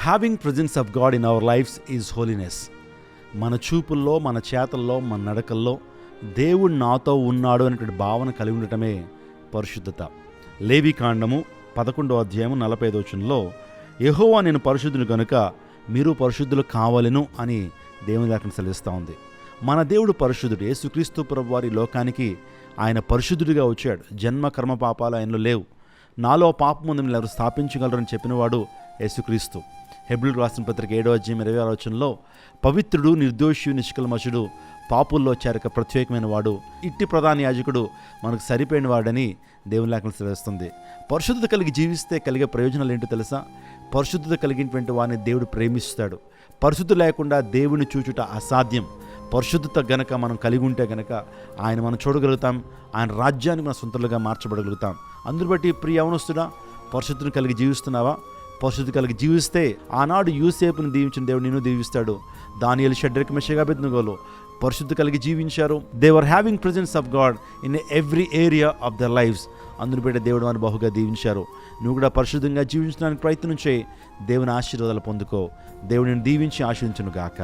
Having presence of God in our lives is holiness. మన చూపుల్లో, మన చేతల్లో, మన నడకల్లో దేవుడు నాతో ఉన్నాడు అనేటువంటి భావన కలిగి ఉండటమే పరిశుద్ధత. లేవికాండము 11వ అధ్యాయము 45వ వచనంలో యెహోవా నేను పరిశుద్ధుని కనుక మీరు పరిశుద్ధులు కావాలను అని దేవుని వాక్యం సెలవిస్తూ ఉంది. మన దేవుడు పరిశుద్ధుడు. యేసుక్రీస్తు ప్రభువారి లోకానికి ఆయన పరిశుద్ధుడిగా వచ్చాడు. జన్మ కర్మ పాపాలు ఆయనలో లేవు. నాలో పాపం ఉంది ఎవరు స్థాపించగలరని చెప్పినవాడు యేసుక్రీస్తు. హెబ్రీయులకు రాసిన పత్రిక 7వ అధ్యాయం 26వ వచనంలో పవిత్రుడు, నిర్దోషి, నిష్కల్మషుడు, పాపుల్లో చేరక ప్రత్యేకమైన వాడు, ఇట్టి ప్రధాన యాజకుడు మనకు సరిపోయిన వాడని దేవుని లేఖనం సెలవిస్తుంది. పరిశుద్ధత కలిగి జీవిస్తే కలిగే ప్రయోజనాలు ఏంటో తెలుసా? పరిశుద్ధత కలిగినటువంటి వారిని దేవుడు ప్రేమిస్తాడు. పరిశుద్ధత లేకుండా దేవుని చూచుట అసాధ్యం. పరిశుద్ధత గనక మనం కలిగి ఉంటే గనక ఆయన మనం చూడగలుగుతాం. ఆయన రాజ్యానికి మన సొంతలుగా మార్చబడగలుగుతాం. అందుని బట్టి ప్రియ యవనస్తుడా, పరిశుద్ధతను కలిగి జీవిస్తున్నావా? పరిశుద్ధత కలిగి జీవిస్తే ఆనాడు యూసేపును దీవించిన దేవుడు నిన్ను దీవిస్తాడు. దానియేలు, షడ్రక్, మెషక్, అబేద్నెగోలు పరిశుద్ధత కలిగి జీవించారు. They were having presence of God in every area of their lifes. అందును బట్టి దేవుడు వారిని బహుగా దీవించారు. నువ్వు కూడా పరిశుద్ధంగా జీవించడానికి ప్రయత్నం చేయి. దేవుని ఆశీర్వాదాలు పొందుకో. దేవుడిని దీవించి ఆశీర్వదించును గాక.